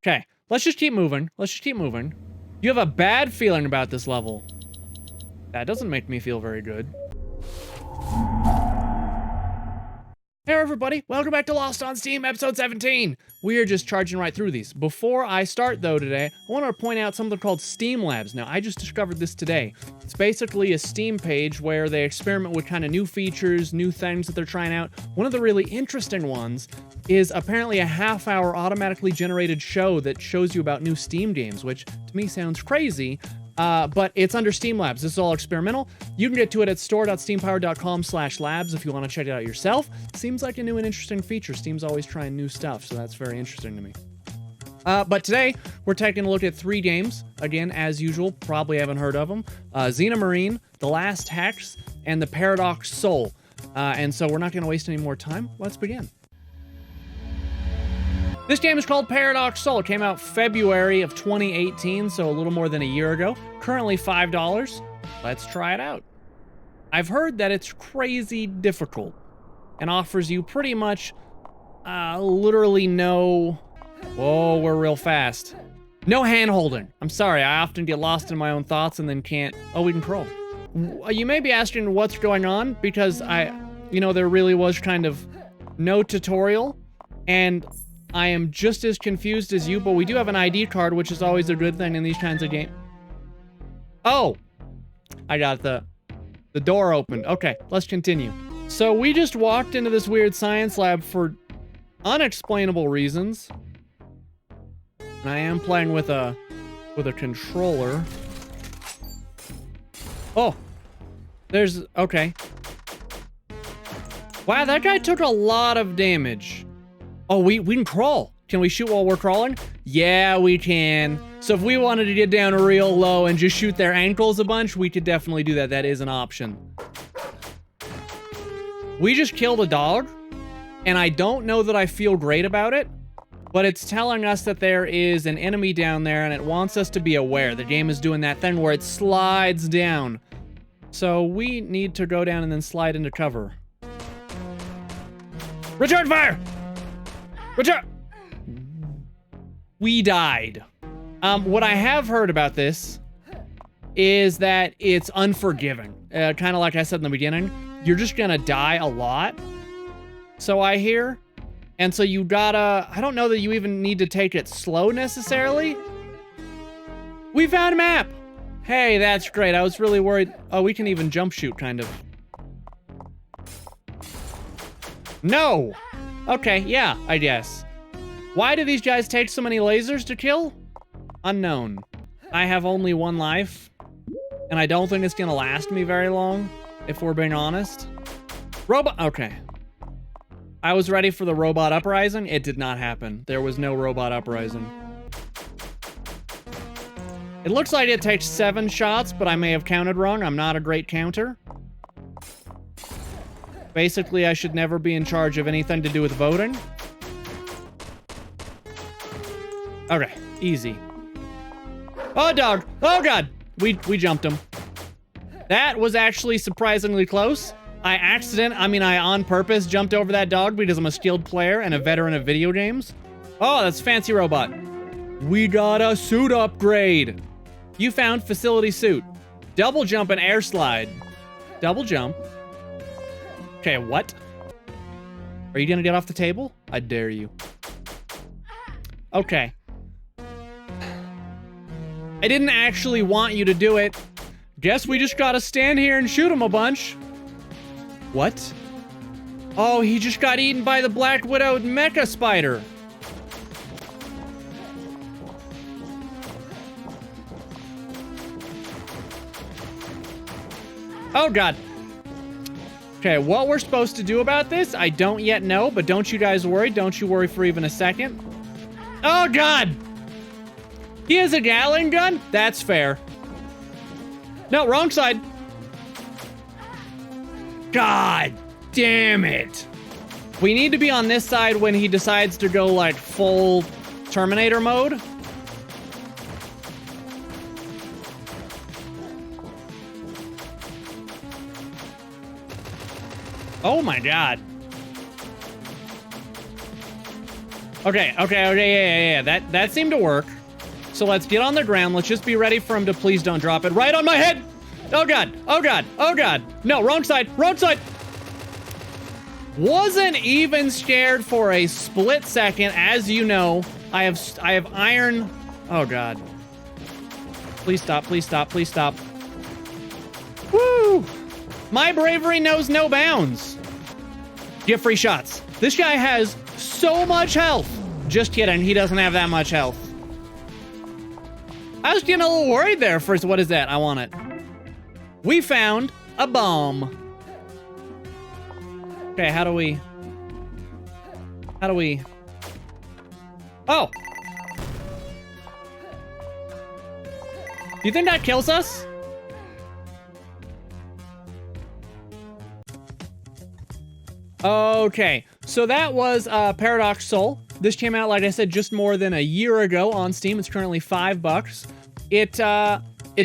Okay, let's just keep moving. Let's just keep moving. You have a bad feeling about this level. That doesn't make me feel very good. Hey everybody, welcome back to Lost on Steam, episode 17. We are just charging right through these. Before I start though today, I want to point out something called STEAMLABS. Now, I just discovered this today. It's basically a Steam page where they experiment with kind of new features, new things that they're trying out. One of the really interesting ones is apparently a half-hour automatically generated show that shows you about new Steam games, which to me sounds crazy. But it's under STEAMLABS. This is all experimental. You can get to it at store.steampower.com/labs if you want to check it out yourself. Seems like a new and interesting feature. Steam's always trying new stuff, so that's very interesting to me. But today, we're taking a look at 3 games. Again, as usual, probably haven't heard of them. Xenomarine, The Last Hex, and The Paradox Soul. And so we're not going to waste any more time. Let's begin. This game is called Paradox Soul. It came out February of 2018, so a little more than a year ago. Currently $5. Let's try it out. I've heard that it's crazy difficult and offers you pretty much literally no... Whoa, we're real fast. No hand-holding. I'm sorry, I often get lost in my own thoughts and then can't... Oh, we can crawl. You may be asking what's going on because there really was kind of no tutorial, and I am just as confused as you, but we do have an ID card, which is always a good thing in these kinds of games. Oh! I got the door opened. Okay, let's continue. So we just walked into this weird science lab for unexplainable reasons. And I am playing with a controller. Oh! Okay. Wow, that guy took a lot of damage. Oh, we can crawl. Can we shoot while we're crawling? Yeah, we can. So if we wanted to get down real low and just shoot their ankles a bunch, we could definitely do that. That is an option. We just killed a dog, and I don't know that I feel great about it, but it's telling us that there is an enemy down there, and it wants us to be aware. The game is doing that thing where it slides down. So we need to go down and then slide into cover. Return fire! Return! We died. What I have heard about this is that it's unforgiving. Kind of like I said in the beginning, you're just gonna die a lot. So I hear. And so you gotta, I don't know that you even need to take it slow necessarily. We found a map! Hey, that's great. I was really worried. Oh, we can even jump shoot, kind of. No! Okay, yeah, I guess. Why do these guys take so many lasers to kill? Unknown. I have only 1 life, and I don't think it's gonna last me very long, if we're being honest. Robot, okay. I was ready for the robot uprising. It did not happen. There was no robot uprising. It looks like it takes 7 shots, but I may have counted wrong. I'm not a great counter. Basically, I should never be in charge of anything to do with voting. Okay, easy. Oh, dog! Oh, God! We jumped him. That was actually surprisingly close. I on purpose jumped over that dog because I'm a skilled player and a veteran of video games. Oh, that's fancy robot. We got a suit upgrade. You found facility suit. Double jump and air slide. Double jump. Okay, what? Are you gonna get off the table? I dare you. Okay. I didn't actually want you to do it. Guess we just gotta stand here and shoot him a bunch. What? Oh, he just got eaten by the Black Widow mecha spider. Oh, God. Okay, what we're supposed to do about this, I don't yet know, but don't you guys worry. Don't you worry for even a second. Oh, God! He has a Gatling gun? That's fair. No, wrong side. God damn it. We need to be on this side when he decides to go, like, full Terminator mode. Oh my God. Yeah. That seemed to work. So let's get on the ground. Let's just be ready for him to please don't drop it right on my head. Oh God. No, wrong side. Wasn't even scared for a split second. As you know, I have iron. Oh God. Please stop. Woo! My bravery knows no bounds. Get free shots. This guy has so much health. Just kidding, he doesn't have that much health. I was getting a little worried there first. What is that? I want it. We found a bomb. Okay, how do we... Oh! Do you think that kills us? Okay, so that was Paradox Soul. This came out, like I said, just more than a year ago on Steam. It's currently $5. It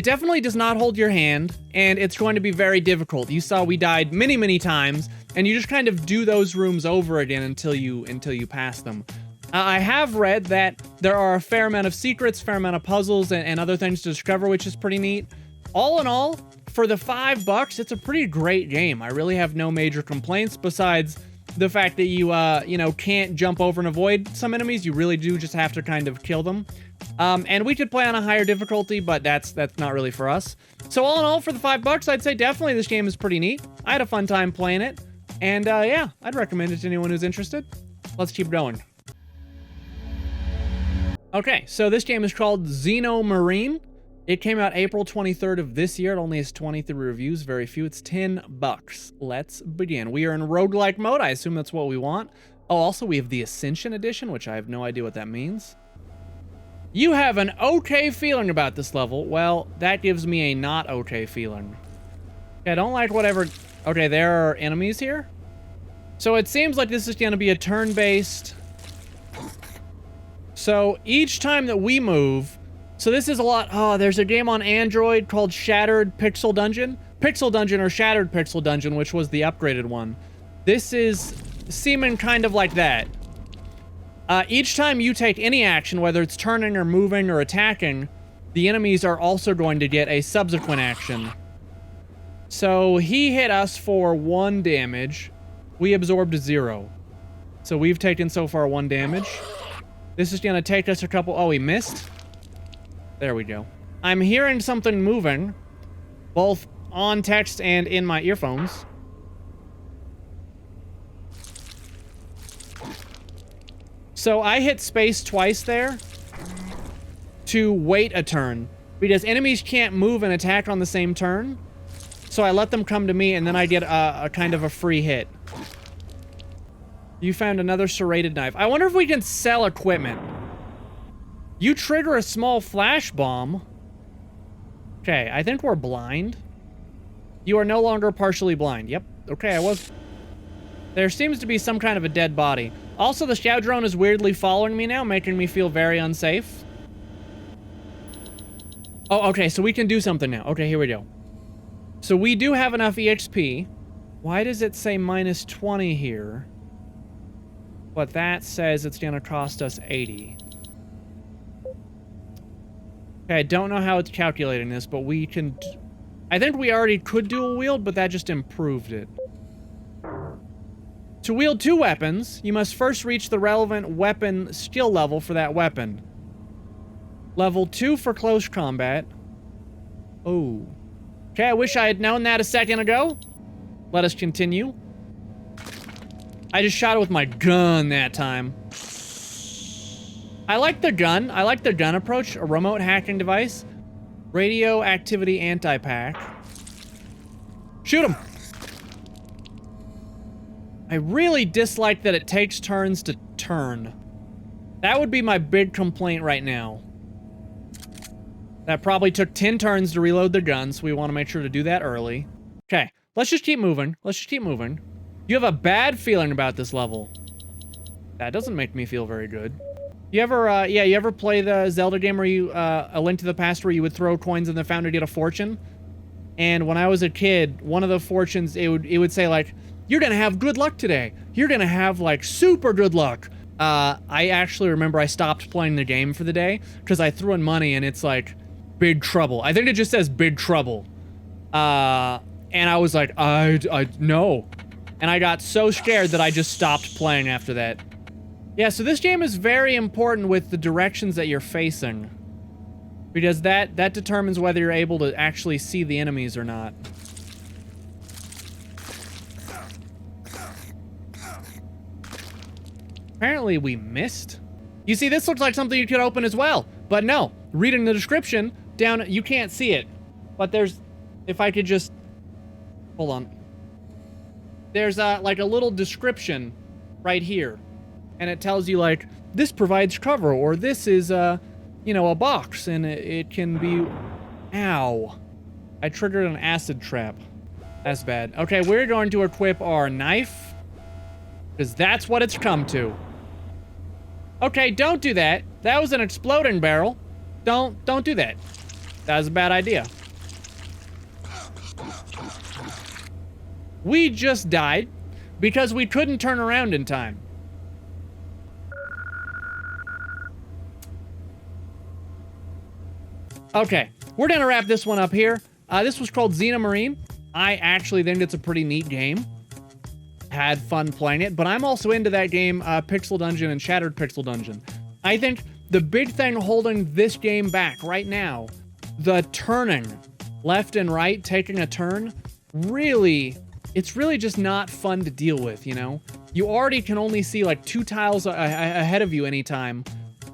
definitely does not hold your hand, and it's going to be very difficult. You saw we died many times, and you just kind of do those rooms over again until you pass them. I have read that there are a fair amount of secrets, fair amount of puzzles, and other things to discover, which is pretty neat. All in all, for the $5, it's a pretty great game. I really have no major complaints besides the fact that you can't jump over and avoid some enemies. You really do just have to kind of kill them. And we could play on a higher difficulty, but that's not really for us. So all in all, for the $5, I'd say definitely this game is pretty neat. I had a fun time playing it. And yeah, I'd recommend it to anyone who's interested. Let's keep going. Okay, so this game is called Xenomarine. It came out April 23rd of this year. It only has 23 reviews, very few. It's $10. Let's begin. We are in roguelike mode. I assume that's what we want. Oh, also we have the Ascension Edition, which I have no idea what that means. You have an okay feeling about this level. Well, that gives me a not okay feeling. Okay, I don't like whatever... Okay, there are enemies here. So it seems like this is going to be a turn-based... So each time that we move... So this is a lot... Oh, there's a game on Android called Shattered Pixel Dungeon. Pixel Dungeon or Shattered Pixel Dungeon, which was the upgraded one. This is seeming kind of like that. Each time you take any action, whether it's turning or moving or attacking, the enemies are also going to get a subsequent action. So he hit us for 1 damage. We absorbed 0. So we've taken so far 1 damage. This is going to take us a couple... Oh, he missed? There we go. I'm hearing something moving, both on text and in my earphones. So I hit space twice there to wait a turn, because enemies can't move and attack on the same turn. So I let them come to me, and then I get a kind of a free hit. You found another serrated knife. I wonder if we can sell equipment. You trigger a small flash bomb. Okay, I think we're blind. You are no longer partially blind. Yep. Okay, I was... There seems to be some kind of a dead body. Also, the scout drone is weirdly following me now, making me feel very unsafe. Oh, okay, so we can do something now. Okay, here we go. So we do have enough EXP. Why does it say minus 20 here? But that says it's gonna cost us 80. Okay, I don't know how it's calculating this, but we can... I think we already could dual wield, but that just improved it. To wield 2 weapons, you must first reach the relevant weapon skill level for that weapon. Level 2 for close combat. Oh. Okay, I wish I had known that a second ago. Let us continue. I just shot it with my gun that time. I like the gun. I like the gun approach. A remote hacking device. Radioactivity anti-pack. Shoot him! I really dislike that it takes turns to turn. That would be my big complaint right now. That probably took 10 turns to reload the gun, so we want to make sure to do that early. Okay, let's just keep moving. Let's just keep moving. You have a bad feeling about this level. That doesn't make me feel very good. You ever, you ever play the Zelda game where you, A Link to the Past, where you would throw coins in the fountain to get a fortune? And when I was a kid, one of the fortunes, it would say like, you're gonna have good luck today. You're gonna have like super good luck. I actually remember I stopped playing the game for the day because I threw in money and it's like, big trouble. I think it just says big trouble. And I was like, no. And I got so scared that I just stopped playing after that. Yeah, so this game is very important with the directions that you're facing. Because that determines whether you're able to actually see the enemies or not. Apparently we missed. You see, this looks like something you could open as well. But no, reading the description down, you can't see it. But there's, if I could just, hold on. There's like a little description right here. And it tells you like, this provides cover, or this is, you know, a box, and it can be, ow. I triggered an acid trap. That's bad. Okay, we're going to equip our knife, because that's what it's come to. Okay, don't do that. That was an exploding barrel. Don't do that. That was a bad idea. We just died because we couldn't turn around in time. Okay, we're gonna wrap this one up here. This was called Xenomarine. I actually think it's a pretty neat game. Had fun playing it, but I'm also into that game, Pixel Dungeon and Shattered Pixel Dungeon. I think the big thing holding this game back right now, the turning left and right, taking a turn, really, it's really just not fun to deal with, you know? You already can only see like 2 tiles ahead of you anytime,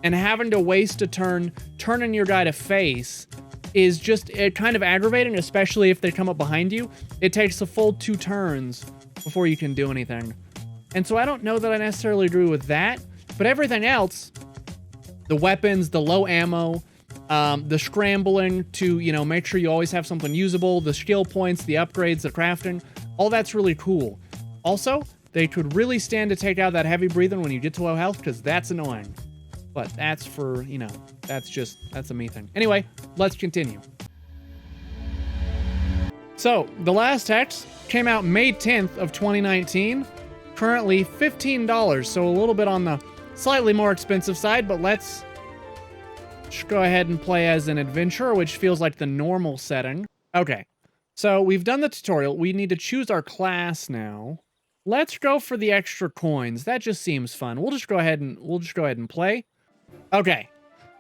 and having to waste a turn, turning your guy to face, is just kind of aggravating, especially if they come up behind you. It takes a full 2 turns before you can do anything. And so I don't know that I necessarily agree with that, but everything else, the weapons, the low ammo, the scrambling to, you know, make sure you always have something usable, the skill points, the upgrades, the crafting, all that's really cool. Also, they could really stand to take out that heavy breathing when you get to low health, because that's annoying. But that's for, you know, that's a me thing. Anyway, let's continue. So, The Last Hex came out May 10th of 2019. Currently $15, so a little bit on the slightly more expensive side, but let's just go ahead and play as an adventurer, which feels like the normal setting. Okay, so we've done the tutorial. We need to choose our class now. Let's go for the extra coins. That just seems fun. We'll just go ahead and play. Okay,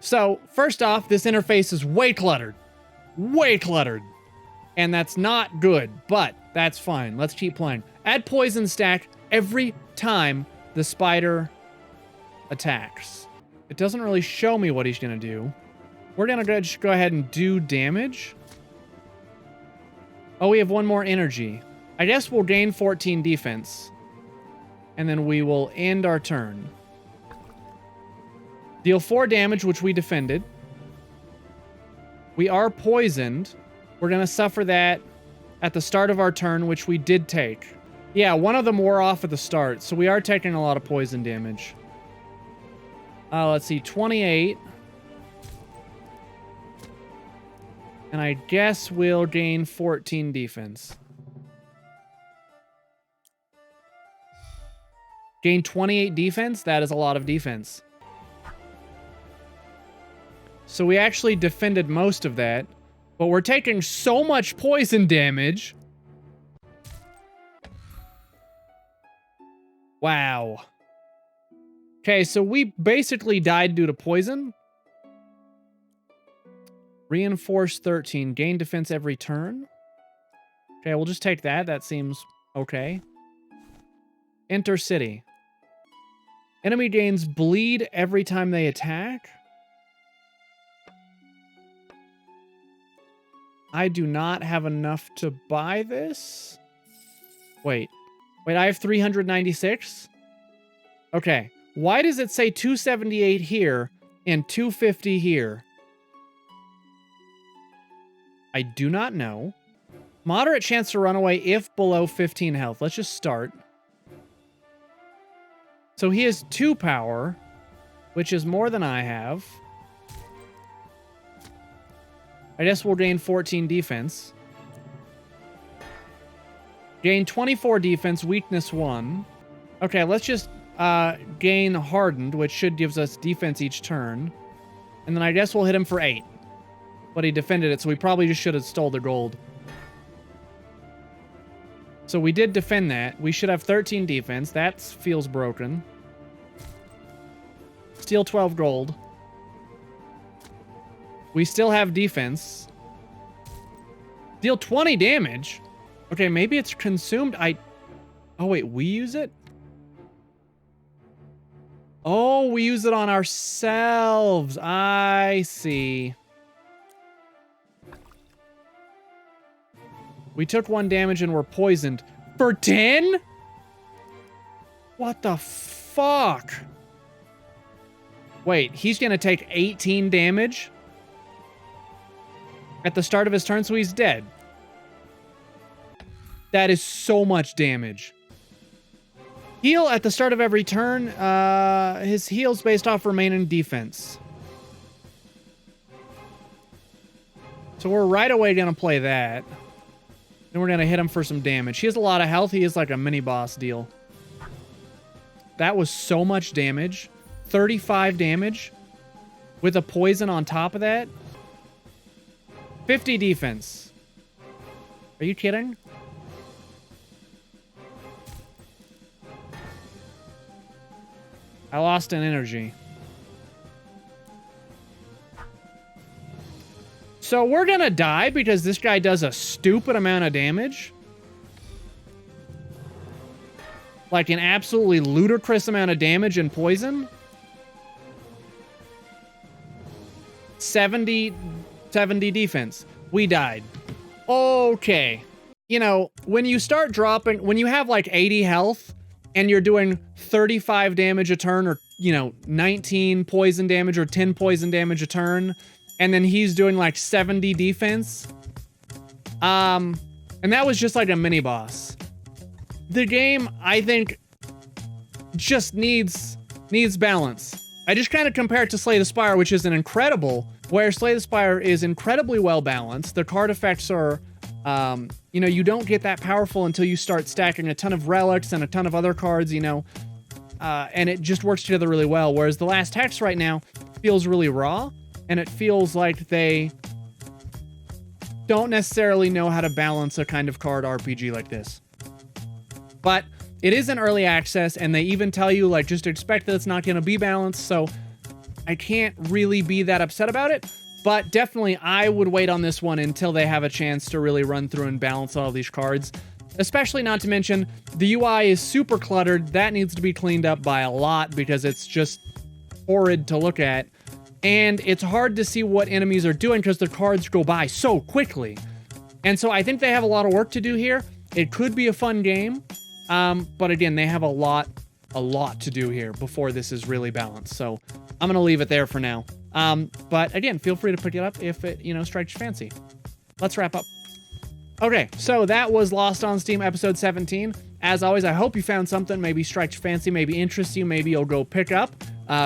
so first off, this interface is way cluttered. Way cluttered. And that's not good, but that's fine. Let's keep playing. Add poison stack every time the spider attacks. It doesn't really show me what he's gonna do. We're gonna just go ahead and do damage. Oh, we have 1 more energy. I guess we'll gain 14 defense. And then we will end our turn. Deal 4 damage, which we defended. We are poisoned. We're going to suffer that at the start of our turn, which we did take. Yeah, 1 of them wore off at the start, so we are taking a lot of poison damage. Let's see, 28. And I guess we'll gain 14 defense. Gain 28 defense? That is a lot of defense. So we actually defended most of that, but we're taking so much poison damage. Wow. Okay, so we basically died due to poison. Reinforce 13. Gain defense every turn. Okay, we'll just take that. That seems okay. Enter city. Enemy gains bleed every time they attack. I do not have enough to buy this. Wait, I have 396? Okay, why does it say 278 here and 250 here? I do not know. Moderate chance to run away if below 15 health. Let's just start. So he has 2 power, which is more than I have. I guess we'll gain 14 defense. Gain 24 defense, weakness 1. Okay, let's just gain hardened, which should gives us defense each turn. And then I guess we'll hit him for 8. But he defended it, so we probably just should have stole the gold. So we did defend that. We should have 13 defense. That feels broken. Steal 12 gold. We still have defense. Deal 20 damage. Okay, maybe it's consumed. Oh, wait, we use it? Oh, we use it on ourselves. I see. We took 1 damage and were poisoned. For 10? What the fuck? Wait, he's gonna take 18 damage? At the start of his turn, so he's dead. That is so much damage. Heal at the start of every turn. His heal's based off remaining defense. So we're right away gonna play that. Then we're gonna hit him for some damage. He has a lot of health. He is like a mini boss deal. That was so much damage. 35 damage. With a poison on top of that. 50 defense. Are you kidding? I lost an energy. So we're gonna die because this guy does a stupid amount of damage. Like an absolutely ludicrous amount of damage and poison. 70 defense. We died. Okay. You know, when you start dropping, when you have like 80 health and you're doing 35 damage a turn or, you know, 19 poison damage or 10 poison damage a turn, and then he's doing like 70 defense. And that was just like a mini boss. The game, I think, just needs balance. I just kind of compare it to Slay the Spire, which is an incredible, where Slay the Spire is incredibly well balanced. The card effects are, you know, you don't get that powerful until you start stacking a ton of relics and a ton of other cards, you know, and it just works together really well. Whereas the Last Hex right now feels really raw, and it feels like they don't necessarily know how to balance a kind of card RPG like this. But it is in early access, and they even tell you, like, just expect that it's not going to be balanced, so I can't really be that upset about it. But definitely, I would wait on this one until they have a chance to really run through and balance all these cards. Especially not to mention, the UI is super cluttered. That needs to be cleaned up by a lot because it's just horrid to look at. And it's hard to see what enemies are doing because the cards go by so quickly. And so I think they have a lot of work to do here. It could be a fun game. But again, they have a lot to do here before this is really balanced. So I'm going to leave it there for now. But again, feel free to pick it up if it, you know, strikes your fancy. Let's wrap up. Okay, so that was Lost on Steam episode 17. As always, I hope you found something maybe strikes your fancy, maybe interests you, maybe you'll go pick up,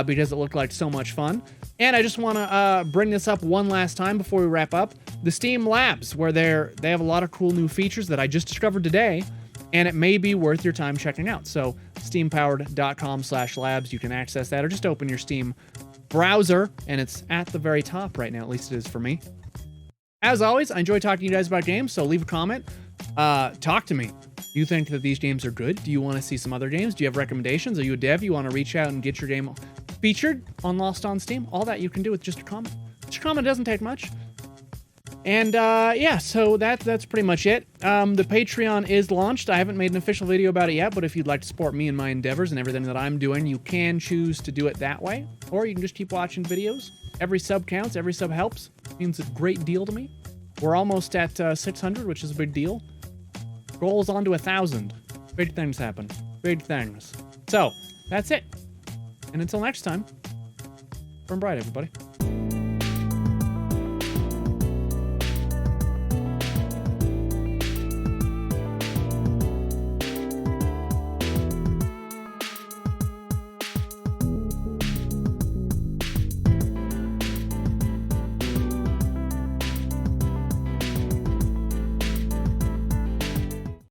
because it looked like so much fun. And I just want to bring this up one last time before we wrap up. The STEAMLABS, where they have a lot of cool new features that I just discovered today, and it may be worth your time checking out. So steampowered.com/labs, you can access that, or just open your Steam browser, and it's at the very top right now, at least it is for me. As always, I enjoy talking to you guys about games, so leave a comment. Talk to me. Do you think that these games are good? Do you want to see some other games? Do you have recommendations? Are you a dev? You want to reach out and get your game featured on Lost on Steam? All that you can do with just a comment. Just a comment doesn't take much. And yeah, so that's pretty much it. The Patreon is launched. I haven't made an official video about it yet, but if you'd like to support me in my endeavors and everything that I'm doing, you can choose to do it that way. Or you can just keep watching videos. Every sub counts. Every sub helps. It means a great deal to me. We're almost at 600, which is a big deal. Goal is on to 1,000. Big things happen. Big things. So, that's it. And until next time, burn bright, everybody.